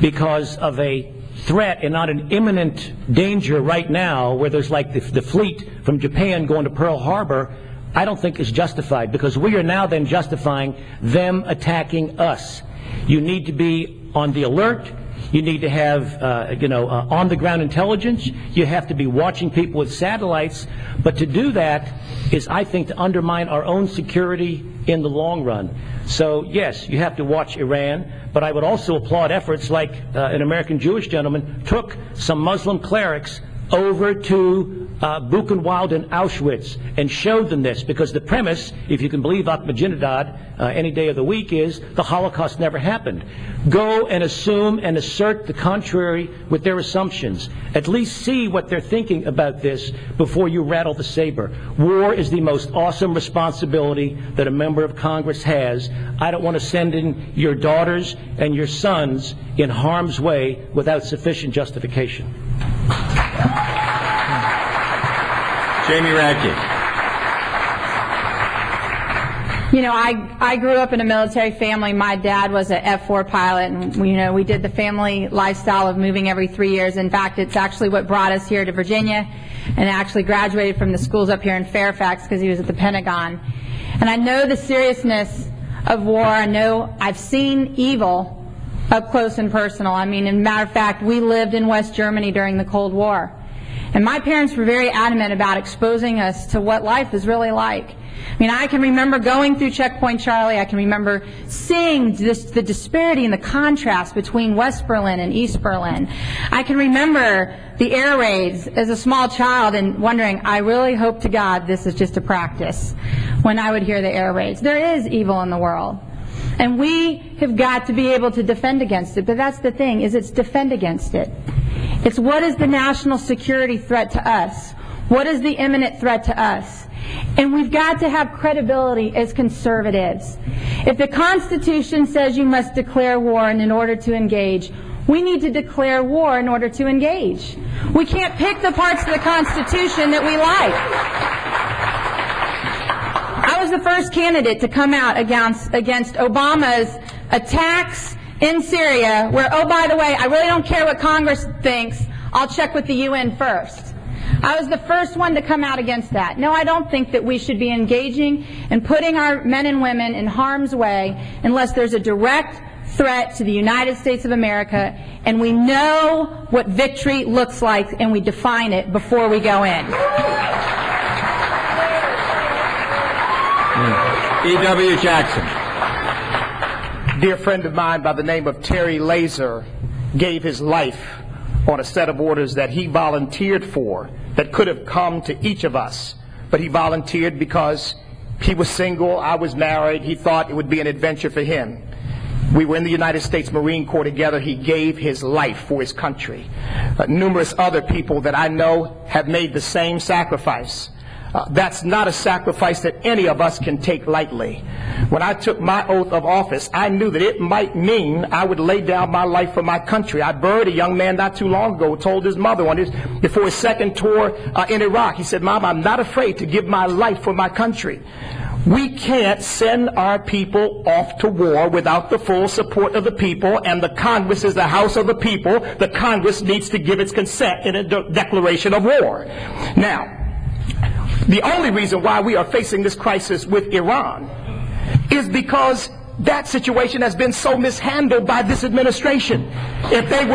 Speaker 5: because of a threat and not an imminent danger right now, where there's like the fleet from Japan going to Pearl Harbor, I don't think is justified, because we are now then justifying them attacking us. You need to be on the alert. You need to have, on-the-ground intelligence. You have to be watching people with satellites. But to do that is, I think, to undermine our own security in the long run. So, yes, you have to watch Iran, but I would also applaud efforts like an American Jewish gentleman took some Muslim clerics over to Buchenwald and Auschwitz and showed them this, because the premise, if you can believe Ahmadinejad any day of the week, is the Holocaust never happened. Go and assume and assert the contrary with their assumptions. At least see what they're thinking about this before you rattle the saber. War is the most awesome responsibility that a member of Congress has. I don't want to send in your daughters and your sons in harm's way without sufficient justification.
Speaker 2: Jamie Radke.
Speaker 3: You know, I grew up in a military family. My dad was an F-4 pilot, and we did the family lifestyle of moving every 3 years. In fact, it's actually what brought us here to Virginia, and actually graduated from the schools up here in Fairfax because he was at the Pentagon. And I know the seriousness of war. I know I've seen evil up close and personal. I mean, as a matter of fact, we lived in West Germany during the Cold War. And my parents were very adamant about exposing us to what life is really like. I mean, I can remember going through Checkpoint Charlie. I can remember seeing the disparity and the contrast between West Berlin and East Berlin. I can remember the air raids as a small child and wondering, I really hope to God this is just a practice when I would hear the air raids. There is evil in the world. And we have got to be able to defend against it. But that's the thing, is it's defend against it. It's what is the national security threat to us? What is the imminent threat to us? And we've got to have credibility as conservatives. If the Constitution says you must declare war in order to engage, we need to declare war in order to engage. We can't pick the parts of the Constitution that we like. I was the first candidate to come out against Obama's attacks in Syria, where, oh, by the way, I really don't care what Congress thinks. I'll check with the UN first. I was the first one to come out against that. No, I don't think that we should be engaging and putting our men and women in harm's way unless there's a direct threat to the United States of America, and we know what victory looks like, and we define it before we go in.
Speaker 2: E.W. Jackson.
Speaker 4: Dear friend of mine by the name of Terry Laser gave his life on a set of orders that he volunteered for that could have come to each of us, but he volunteered because he was single, I was married. He thought it would be an adventure for him. We were in the United States Marine Corps together. He gave his life for his country. Numerous other people that I know have made the same sacrifice. That's not a sacrifice that any of us can take lightly. When I took my oath of office, I knew that it might mean I would lay down my life for my country. I buried a young man not too long ago who told his mother before his second tour in Iraq. He said, "Mom, I'm not afraid to give my life for my country." We can't send our people off to war without the full support of the people, and the Congress is the House of the people. The Congress needs to give its consent in a declaration of war. Now, the only reason why we are facing this crisis with Iran is because that situation has been so mishandled by this administration. If they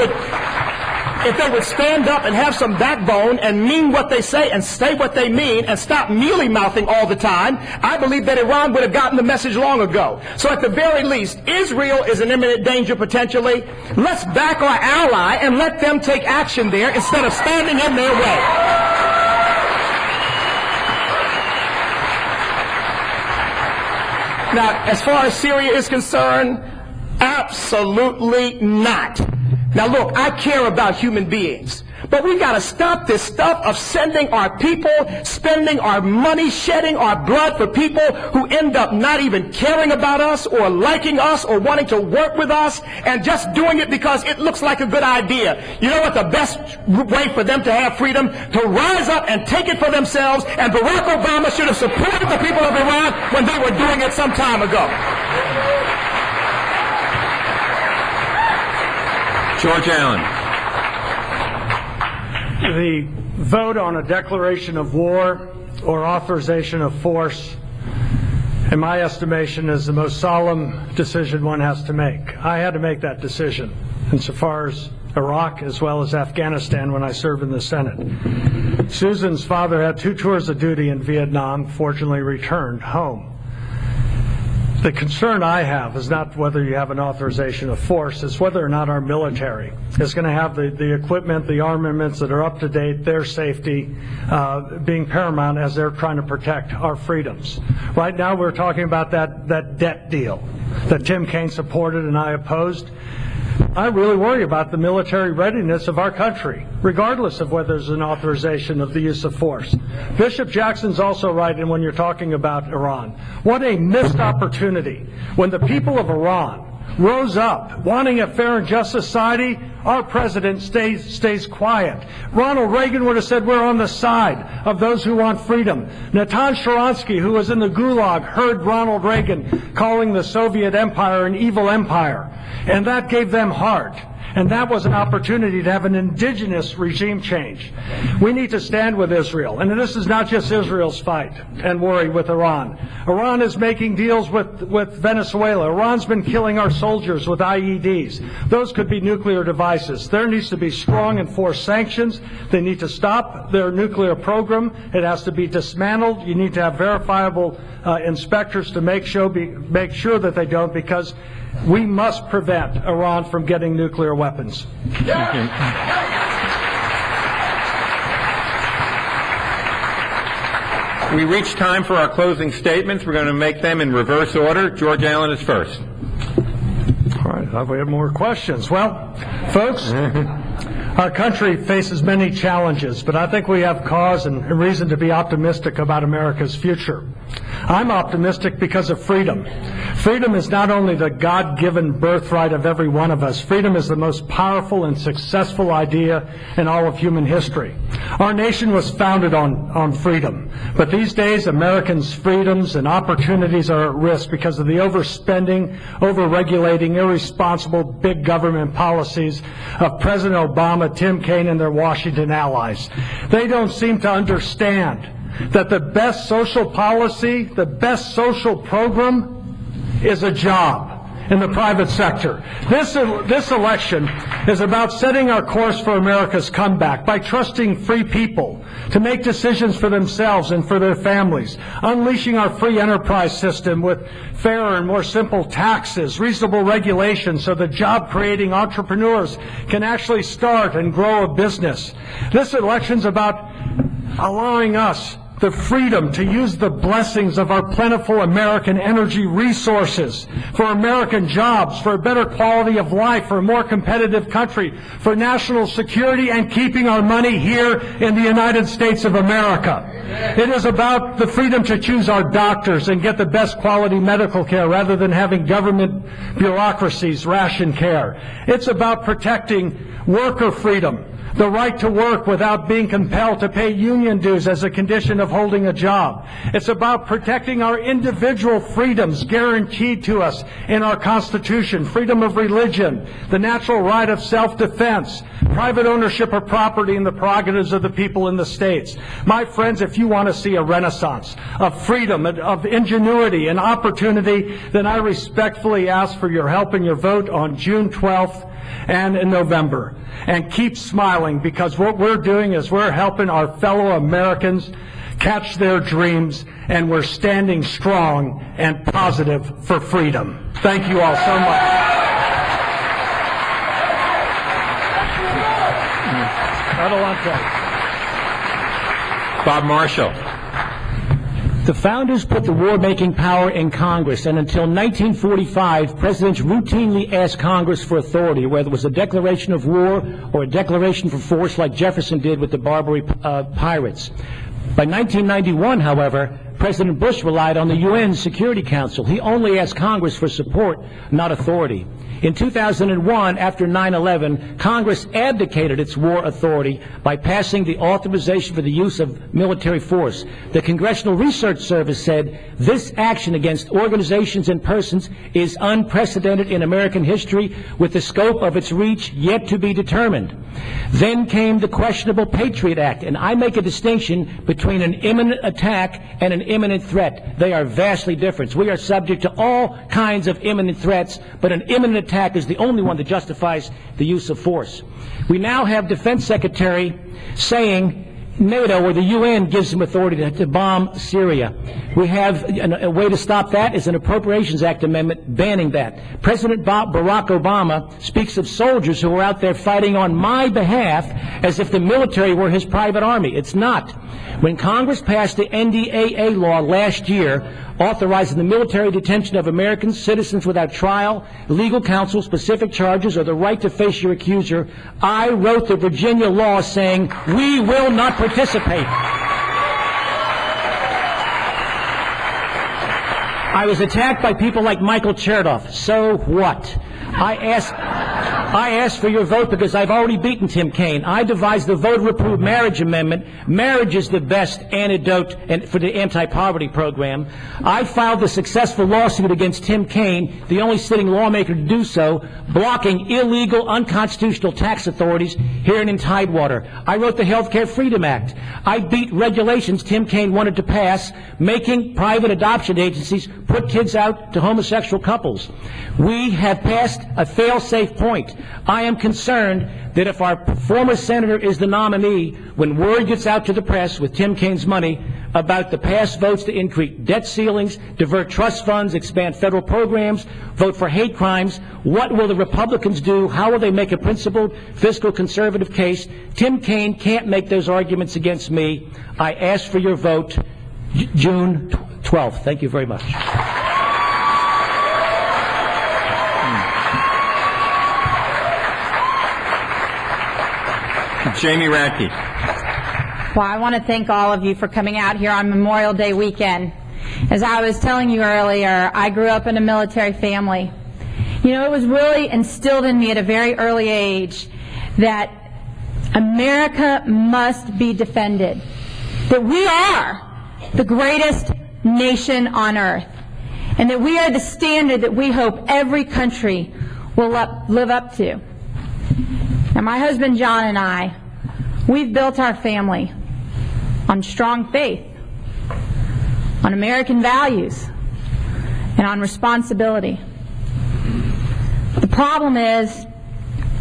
Speaker 4: would stand up and have some backbone and mean what they say and say what they mean and stop mealy-mouthing all the time, I believe that Iran would have gotten the message long ago. So at the very least, Israel is an imminent danger potentially. Let's back our ally and let them take action there instead of standing in their way. Now, as far as Syria is concerned, absolutely not. Now look, I care about human beings, but we got to stop this stuff of sending our people, spending our money, shedding our blood for people who end up not even caring about us or liking us or wanting to work with us and just doing it because it looks like a good idea. You know what the best way for them to have freedom? To rise up and take it for themselves, and Barack Obama should have supported the people of Iran when they were doing it some time ago.
Speaker 2: George Allen.
Speaker 6: The vote on a declaration of war or authorization of force, in my estimation, is the most solemn decision one has to make. I had to make that decision insofar as Iraq as well as Afghanistan when I served in the Senate. Susan's father had 2 tours of duty in Vietnam, fortunately returned home. The concern I have is not whether you have an authorization of force, it's whether or not our military is going to have the equipment, the armaments that are up to date, their safety being paramount as they're trying to protect our freedoms. Right now we're talking about that debt deal that Tim Kaine supported and I opposed. I really worry about the military readiness of our country, regardless of whether there's an authorization of the use of force. Bishop Jackson's also right in when you're talking about Iran. What a missed opportunity. When the people of Iran rose up wanting a fair and just society, our president stays quiet. Ronald Reagan would have said we're on the side of those who want freedom. Natan Sharansky, who was in the Gulag, heard Ronald Reagan calling the Soviet Empire an evil empire, and that gave them heart. And that was an opportunity to have an indigenous regime change. We need to stand with Israel. And this is not just Israel's fight and worry with Iran. Iran is making deals with Venezuela. Iran's been killing our soldiers with IEDs. Those could be nuclear devices. There needs to be strong and forced sanctions. They need to stop their nuclear program. It has to be dismantled. You need to have verifiable inspectors to make sure that they don't, because we must prevent Iran from getting nuclear weapons.
Speaker 2: We reach time for our closing statements. We're going to make them in reverse order. George Allen is first.
Speaker 6: All right, I thought we had more questions. Well, folks, our country faces many challenges, but I think we have cause and reason to be optimistic about America's future. I'm optimistic because of freedom. Freedom is not only the God-given birthright of every one of us. Freedom is the most powerful and successful idea in all of human history. Our nation was founded on freedom, but these days Americans' freedoms and opportunities are at risk because of the overspending, over-regulating, irresponsible big government policies of President Obama, Tim Kaine, and their Washington allies. They don't seem to understand that the best social policy, the best social program is a job in the private sector. This election is about setting our course for America's comeback by trusting free people to make decisions for themselves and for their families, unleashing our free enterprise system with fairer and more simple taxes, reasonable regulation so that job-creating entrepreneurs can actually start and grow a business. This election's about allowing us the freedom to use the blessings of our plentiful American energy resources for American jobs, for a better quality of life, for a more competitive country, for national security, and keeping our money here in the United States of America. It is about the freedom to choose our doctors and get the best quality medical care rather than having government bureaucracies ration care. It's about protecting worker freedom, the right to work without being compelled to pay union dues as a condition of holding a job. It's about protecting our individual freedoms guaranteed to us in our Constitution, freedom of religion, the natural right of self-defense, private ownership of property, and the prerogatives of the people in the states. My friends, if you want to see a renaissance of freedom, of ingenuity and opportunity, then I respectfully ask for your help and your vote on June 12th and in November. And keep smiling, because what we're doing is we're helping our fellow Americans catch their dreams, and we're standing strong and positive for freedom. Thank you all so much.
Speaker 2: Bob Marshall.
Speaker 5: The founders put the war-making power in Congress, and until 1945, presidents routinely asked Congress for authority, whether it was a declaration of war or a declaration for force like Jefferson did with the Barbary pirates. By 1991, however, President Bush relied on the UN Security Council. He only asked Congress for support, not authority. In 2001, after 9/11, Congress abdicated its war authority by passing the authorization for the use of military force. The Congressional Research Service said this action against organizations and persons is unprecedented in American history, with the scope of its reach yet to be determined. Then came the questionable Patriot Act, and I make a distinction between an imminent attack and an imminent threat. They are vastly different. We are subject to all kinds of imminent threats, but an imminent attack is the only one that justifies the use of force. We now have Defense Secretary saying NATO or the UN gives him authority to bomb Syria. We have a way to stop that is an Appropriations Act amendment banning that. President Barack Obama speaks of soldiers who are out there fighting on my behalf as if the military were his private army. It's not. When Congress passed the NDAA law last year, authorizing the military detention of American citizens without trial, legal counsel, specific charges, or the right to face your accuser, I wrote the Virginia law saying, we will not participate. I was attacked by people like Michael Chertoff. So what? I asked for your vote because I've already beaten Tim Kaine. I devised the Vote to Approve Marriage Amendment. Marriage is the best antidote for the anti-poverty program. I filed the successful lawsuit against Tim Kaine, the only sitting lawmaker to do so, blocking illegal, unconstitutional tax authorities here in Tidewater. I wrote the Health Care Freedom Act. I beat regulations Tim Kaine wanted to pass, making private adoption agencies put kids out to homosexual couples. We have passed a fail-safe point. I am concerned that if our former senator is the nominee, when word gets out to the press with Tim Kaine's money about the past votes to increase debt ceilings, divert trust funds, expand federal programs, vote for hate crimes, what will the Republicans do? How will they make a principled, fiscal conservative case? Tim Kaine can't make those arguments against me. I ask for your vote June 12th. Thank you very much.
Speaker 2: Jamie Radke.
Speaker 3: Well, I want to thank all of you for coming out here on Memorial Day weekend. As I was telling you earlier, I grew up in a military family. You know, it was really instilled in me at a very early age that America must be defended, that we are the greatest nation on earth, and that we are the standard that we hope every country will live up to. Now, my husband John and I, we've built our family on strong faith, on American values, and on responsibility. The problem is,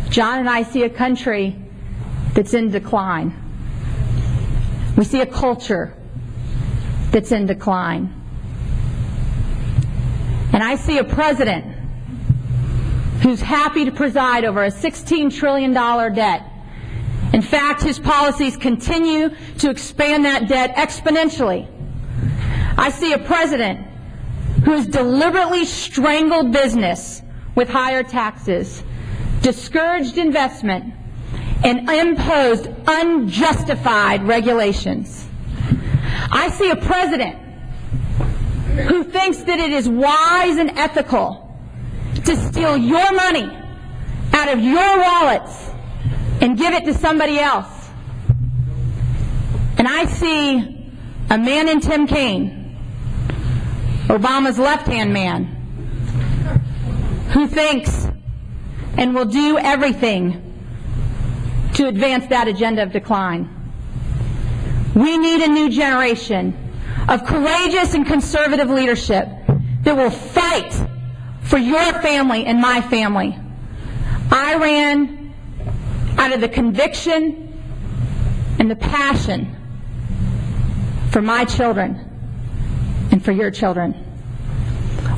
Speaker 3: John and I see a country that's in decline. We see a culture that's in decline. And I see a president who's happy to preside over a $16 trillion debt In fact, his policies continue to expand that debt exponentially. I see a president who has deliberately strangled business with higher taxes, discouraged investment, and imposed unjustified regulations. I see a president who thinks that it is wise and ethical to steal your money out of your wallets and give it to somebody else. And I see a man in Tim Kaine, Obama's left-hand man, who thinks and will do everything to advance that agenda of decline. We need a new generation of courageous and conservative leadership that will fight for your family and my family. I ran out of the conviction and the passion for my children and for your children.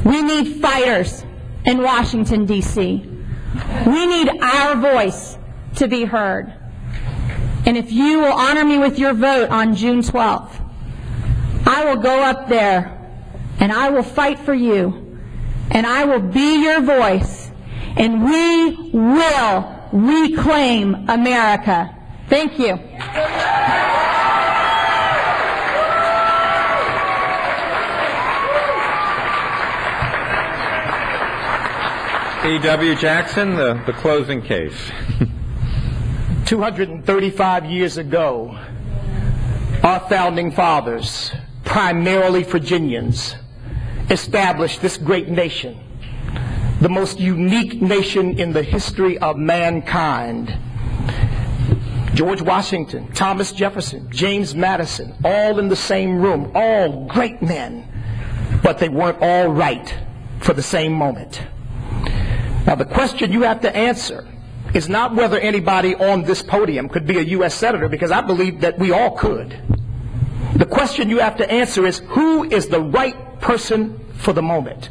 Speaker 3: We need fighters in Washington, D.C. We need our voice to be heard. And if you will honor me with your vote on June 12th, I will go up there and I will fight for you and I will be your voice and we will reclaim America. Thank you.
Speaker 2: E.W. Jackson, the closing case.
Speaker 4: 235 years ago, our founding fathers, primarily Virginians, established this great nation, the most unique nation in the history of mankind. George Washington, Thomas Jefferson, James Madison, all in the same room, all great men, but they weren't all right for the same moment. Now, the question you have to answer is not whether anybody on this podium could be a U.S. Senator, because I believe that we all could. The question you have to answer is, who is the right person for the moment?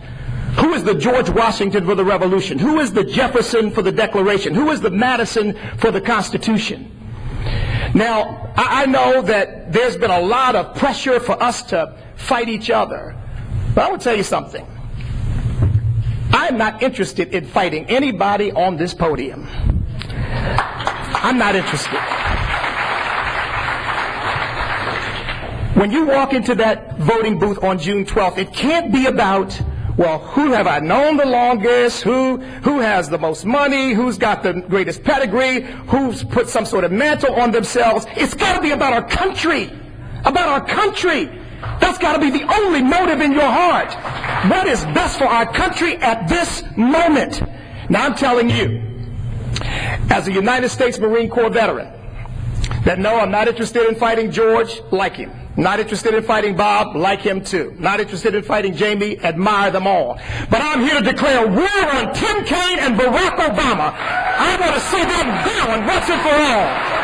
Speaker 4: Who is the George Washington for the Revolution? Who is the Jefferson for the Declaration? Who is the Madison for the Constitution? Now, I know that there's been a lot of pressure for us to fight each other, but I will tell you something. I'm not interested in fighting anybody on this podium. I'm not interested. When you walk into that voting booth on June 12th, it can't be about, well, who have I known the longest, who has the most money, who's got the greatest pedigree, who's put some sort of mantle on themselves. It's got to be about our country, about our country. That's got to be the only motive in your heart. What is best for our country at this moment? Now, I'm telling you, as a United States Marine Corps veteran, that no, I'm not interested in fighting George, like him. Not interested in fighting Bob, like him too. Not interested in fighting Jamie, admire them all. But I'm here to declare war on Tim Kaine and Barack Obama. I want to see them down once and for all.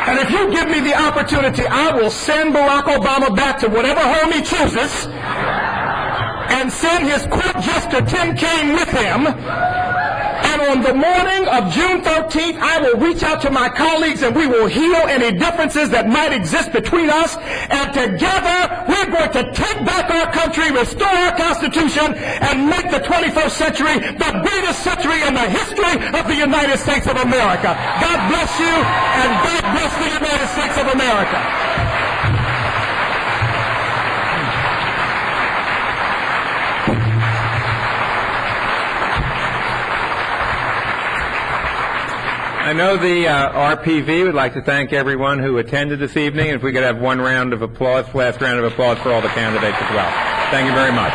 Speaker 4: And if you give me the opportunity, I will send Barack Obama back to whatever home he chooses and send his court jester Tim Kaine with him. And on the morning of June 13th, I will reach out to my colleagues and we will heal any differences that might exist between us. And together, we're going to take back our country, restore our Constitution, and make the 21st century the greatest century in the history of the United States of America. God bless you, and God bless the United States of America.
Speaker 2: I know the RPV would like to thank everyone who attended this evening. If we could have one round of applause, last round of applause for all the candidates as well. Thank you very much.